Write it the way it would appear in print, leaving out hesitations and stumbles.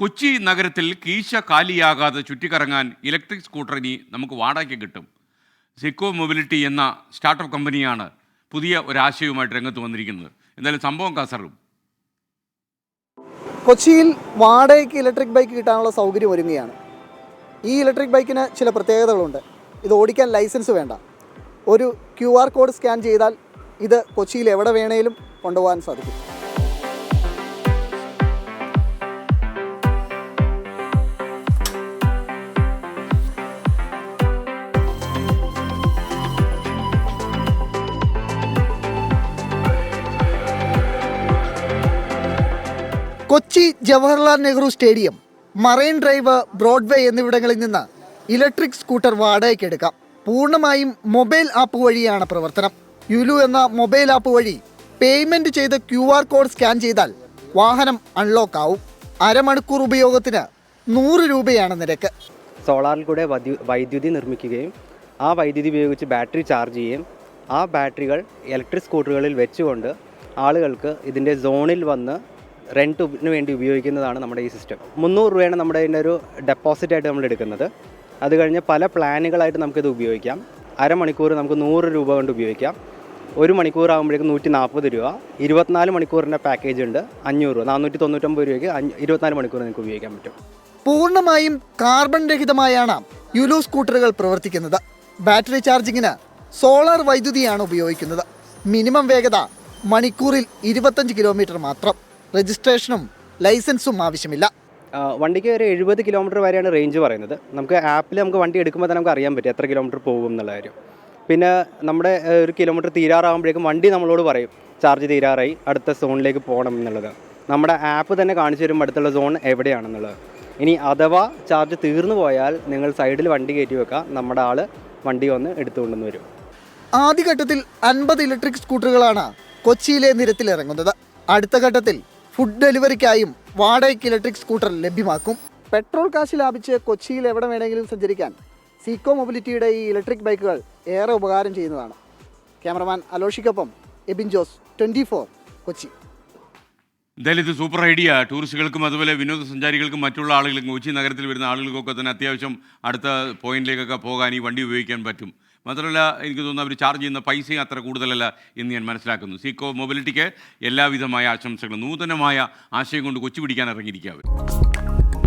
കൊച്ചി നഗരത്തിൽ കീശ കാലിയാകാതെ ചുറ്റിക്കറങ്ങാൻ electric scooter ഇനി നമുക്ക് വാടകയ്ക്ക് കിട്ടും. സിക്കോ മൊബിലിറ്റി എന്ന സ്റ്റാർട്ടപ്പ് കമ്പനിയാണ് പുതിയ ഒരാശയവുമായിട്ട് രംഗത്ത് വന്നിരിക്കുന്നത്. എന്തായാലും സംഭവം കാസറും. കൊച്ചിയിൽ വാടകയ്ക്ക് ഇലക്ട്രിക് ബൈക്ക് കിട്ടാനുള്ള സൗകര്യം ഒരുങ്ങുകയാണ്. ഈ ഇലക്ട്രിക് ബൈക്കിന് ചില പ്രത്യേകതകളുണ്ട്. ഇത് ഓടിക്കാൻ ലൈസൻസ് വേണ്ട. ഒരു QR കോഡ് സ്കാൻ ചെയ്താൽ ഇത് കൊച്ചിയിൽ എവിടെ വേണേലും കൊണ്ടുപോകാൻ സാധിക്കും. Kochi Jawaharlal Nehru stadium, marine drive, Broadway എന്നിവിടങ്ങളിൽ നിന്ന് ഇലക്ട്രിക് സ്കൂട്ടർ വാടകയ്ക്ക് എടുക്കാം. പൂർണ്ണമായും മൊബൈൽ ആപ്പ് വഴിയാണ് പ്രവർത്തനം. യുലു എന്ന മൊബൈൽ ആപ്പ് വഴി പേയ്മെൻറ്റ് ചെയ്ത് QR കോഡ് സ്കാൻ ചെയ്താൽ വാഹനം അൺലോക്ക് ആവും. അരമണിക്കൂർ ഉപയോഗത്തിന് 100 രൂപയാണ് നിരക്ക്. സോളാറിൽ കൂടെ വൈദ്യുതി നിർമ്മിക്കുകയും ആ വൈദ്യുതി ഉപയോഗിച്ച് ബാറ്ററി ചാർജ് ചെയ്യുകയും ആ ബാറ്ററികൾ ഇലക്ട്രിക് സ്കൂട്ടറുകളിൽ വെച്ചുകൊണ്ട് ആളുകൾക്ക് ഇതിൻ്റെ സോണിൽ വന്ന് റെൻറ്റിന് വേണ്ടി ഉപയോഗിക്കുന്നതാണ് നമ്മുടെ ഈ സിസ്റ്റം. 300 രൂപയാണ് നമ്മുടെ ഇതിൻ്റെ ഒരു ഡെപ്പോസിറ്റായിട്ട് നമ്മൾ എടുക്കുന്നത്. അത് കഴിഞ്ഞ് പല പ്ലാനുകളായിട്ട് നമുക്കിത് ഉപയോഗിക്കാം. അരമണിക്കൂർ നമുക്ക് 100 രൂപ കൊണ്ട് ഉപയോഗിക്കാം. 1 മണിക്കൂർ ആകുമ്പോഴേക്കും 140 രൂപ. 24 മണിക്കൂറിൻ്റെ പാക്കേജ് ഉണ്ട്, 500 രൂപ. 499 രൂപയ്ക്ക് 24 മണിക്കൂർ നിങ്ങൾക്ക് ഉപയോഗിക്കാൻ പറ്റും. പൂർണ്ണമായും കാർബൺ രഹിതമായാണ് യുലു സ്കൂട്ടറുകൾ പ്രവർത്തിക്കുന്നത്. ബാറ്ററി ചാർജിങ്ങിന് സോളാർ വൈദ്യുതിയാണ് ഉപയോഗിക്കുന്നത്. മിനിമം വേഗത മണിക്കൂറിൽ 25 കിലോമീറ്റർ മാത്രം. രജിസ്ട്രേഷനും ലൈസൻസും ആവശ്യമില്ല. വണ്ടിക്ക് ഒരു 70 കിലോമീറ്റർ വരെയാണ് റേഞ്ച് പറയുന്നത്. നമുക്ക് ആപ്പിൽ നമുക്ക് വണ്ടി എടുക്കുമ്പോൾ തന്നെ നമുക്ക് അറിയാൻ പറ്റും എത്ര കിലോമീറ്റർ പോകും എന്നുള്ള കാര്യം. പിന്നെ നമ്മുടെ ഒരു കിലോമീറ്റർ തീരാറാകുമ്പോഴേക്കും വണ്ടി നമ്മളോട് പറയും ചാർജ് തീരാറായി, അടുത്ത സോണിലേക്ക് പോകണം എന്നുള്ളത്. നമ്മുടെ ആപ്പ് തന്നെ കാണിച്ചു തരും അടുത്തുള്ള സോൺ എവിടെയാണെന്നുള്ളത്. ഇനി അഥവാ ചാർജ് തീർന്നു പോയാൽ നിങ്ങൾ സൈഡിൽ വണ്ടി കയറ്റി വെക്കുക, നമ്മുടെ ആൾ വണ്ടി വന്ന് എടുത്തുകൊണ്ടെന്ന് വരും. ആദ്യഘട്ടത്തിൽ 50 ഇലക്ട്രിക് സ്കൂട്ടറുകളാണ് കൊച്ചിയിലെ നിരത്തിലിറങ്ങുന്നത്. അടുത്ത ഘട്ടത്തിൽ ഫുഡ് ഡെലിവറിക്കായും വാടകയ്ക്ക് ഇലക്ട്രിക് സ്കൂട്ടർ ലഭ്യമാക്കും. പെട്രോൾ കാശ് ലാഭിച്ച് കൊച്ചിയിൽ എവിടെ വേണമെങ്കിലും സഞ്ചരിക്കാൻ സിക്കോ മൊബിലിറ്റിയുടെ ഈ ഇലക്ട്രിക് ബൈക്കുകൾ ഏറെ ഉപകാരം ചെയ്യുന്നതാണ്. ക്യാമറമാൻ അലോഷിക്കൊപ്പം എബിൻ ജോസ്, 24 കൊച്ചി. എന്തായാലും ഇത് സൂപ്പർ ഐഡിയ. ടൂറിസ്റ്റുകൾക്കും അതുപോലെ വിനോദസഞ്ചാരികൾക്കും മറ്റുള്ള ആളുകൾക്കും കൊച്ചി നഗരത്തിൽ വരുന്ന ആളുകൾക്കൊക്കെ തന്നെ അത്യാവശ്യം അടുത്ത പോയിന്റിലേക്കൊക്കെ പോകാൻ ഈ വണ്ടി ഉപയോഗിക്കാൻ പറ്റും. മാത്രമല്ല എനിക്ക് തോന്നുന്നു അവർ ചാർജ് ചെയ്യുന്ന പൈസയും അത്ര കൂടുതലല്ല എന്ന് ഞാൻ മനസ്സിലാക്കുന്നു. സിക്കോ മൊബിലിറ്റിക്ക് എല്ലാവിധമായ ആശംസകളും. നൂതനമായ ആശയം കൊണ്ട് കൊച്ചി പിടിക്കാൻ ഇറങ്ങിയിരിക്കുക അവർ.